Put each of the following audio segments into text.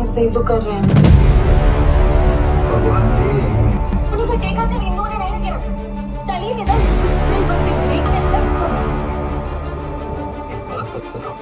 सही तो कर रहे हैं। भगवान जी, उन्हीं को देखा सिर्फ हिंदुओं ने नहीं किया। सलीम इधर दिल भर के ग्रेट सेल्फर। एक बात बताओ,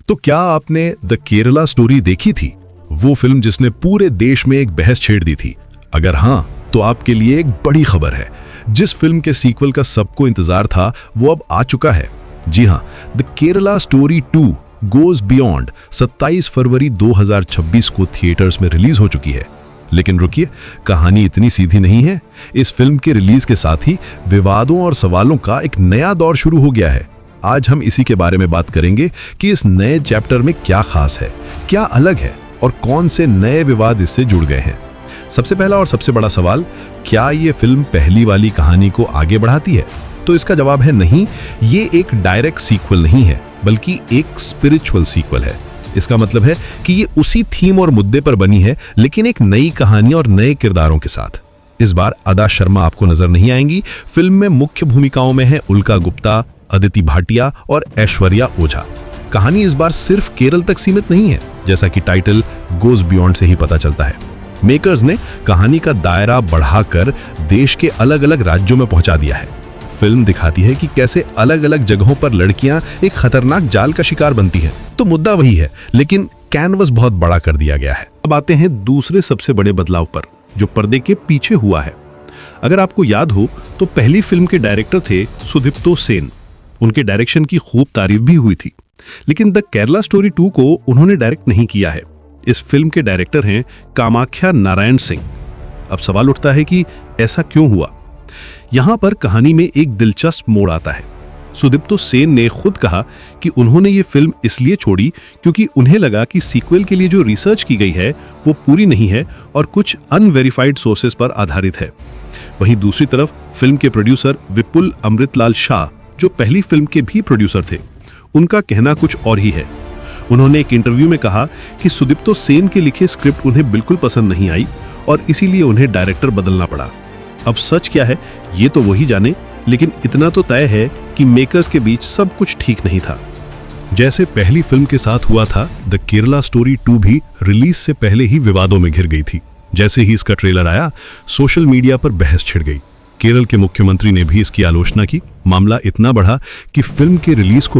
तो क्या आपने द केरला स्टोरी देखी थी, वो फिल्म जिसने पूरे देश में एक बहस छेड़ दी थी? अगर हाँ, तो आपके लिए एक बड़ी खबर है। जिस फिल्म के सीक्वल का सबको इंतजार था वो अब आ चुका है। जी हाँ, the Kerala story 2 goes beyond 27 फरवरी 2026 को थिएटर्स में रिलीज हो चुकी है। लेकिन रुकिए, कहानी इतनी सीधी नहीं है। इस फिल्म के रिलीज के साथ ही विवादों और सवालों का एक नया दौर शुरू हो गया है। आज हम इसी के बारे में बात करेंगे कि इस नए चैप्टर में क्या खास है, क्या अलग है और कौन से नए विवाद इससे जुड़ गए हैं। सबसे पहला और सबसे बड़ा सवाल, क्या ये फिल्म पहली वाली कहानी को आगे बढ़ाती है? तो इसका जवाब है नहीं। ये एक डायरेक्ट सीक्वल नहीं है, बल्कि एक स्पिरिचुअल सीक्वल है। इसका मतलब है कि ये उसी थीम और मुद्दे पर बनी है, लेकिन एक नई कहानी और नए किरदारों के साथ। इस बार अदा शर्मा आपको नजर नहीं आएंगी। फिल्म में मुख्य भूमिकाओं में है उल्का गुप्ता, अदिति भाटिया और ऐश्वर्या ओझा। कहानी इस बार सिर्फ केरल तक सीमित नहीं है, जैसा कि टाइटल गोज बियॉन्ड से ही पता चलता है। मेकर्स ने कहानी का दायरा बढ़ाकर देश के अलग अलग राज्यों में पहुंचा दिया है। फिल्म दिखाती है कि कैसे अलग अलग जगहों पर लड़कियां एक खतरनाक जाल का शिकार बनती हैं। तो मुद्दा वही है, लेकिन कैनवस बहुत बड़ा कर दिया गया है। अब आते हैं दूसरे सबसे बड़े बदलाव पर, जो पर्दे के पीछे हुआ है। अगर आपको याद हो तो पहली फिल्म के डायरेक्टर थे सुदीप्तो सेन। उनके डायरेक्शन की खूब तारीफ भी हुई थी, लेकिन द केरला स्टोरी 2 को उन्होंने डायरेक्ट नहीं किया है। इस फिल्म के डायरेक्टर हैं कामाख्या नारायण सिंह। अब सवाल उठता है कि ऐसा क्यों हुआ? यहां पर कहानी में एक दिलचस्प मोड़ आता है। सुदीप्तो सेन ने खुद कहा कि उन्होंने ये फिल्म इसलिए छोड़ी क्योंकि उन्हें लगा कि सीक्वल के लिए जो रिसर्च की गई है वो पूरी नहीं है और कुछ अनवेरिफाइड सोर्सेज पर आधारित है। वहीं दूसरी तरफ फिल्म के प्रोड्यूसर विपुल अमृतलाल शाह, जो पहली फिल्म के भी प्रोड्यूसर थे, उनका कहना कुछ और ही है। उन्होंने एक इंटरव्यू में कहा कि सुदीप्तो सेन के लिखे स्क्रिप्ट उन्हें बिल्कुल पसंद नहीं आई और इसीलिए उन्हें डायरेक्टर बदलना पड़ा। अब सच क्या है ये तो वही जाने, लेकिन इतना तो तय है कि मेकर्स के बीच सब कुछ ठीक नहीं था। जैसे पहली फिल्म के साथ हुआ था, द केरला स्टोरी 2 भी रिलीज से पहले ही विवादों में घिर गई थी। जैसे ही इसका ट्रेलर आया, सोशल मीडिया पर बहस छिड़ गई। केरल के मुख्यमंत्री ने भी इसकी आलोचना की। मामला इतना बढ़ा कि फिल्म के रिलीज को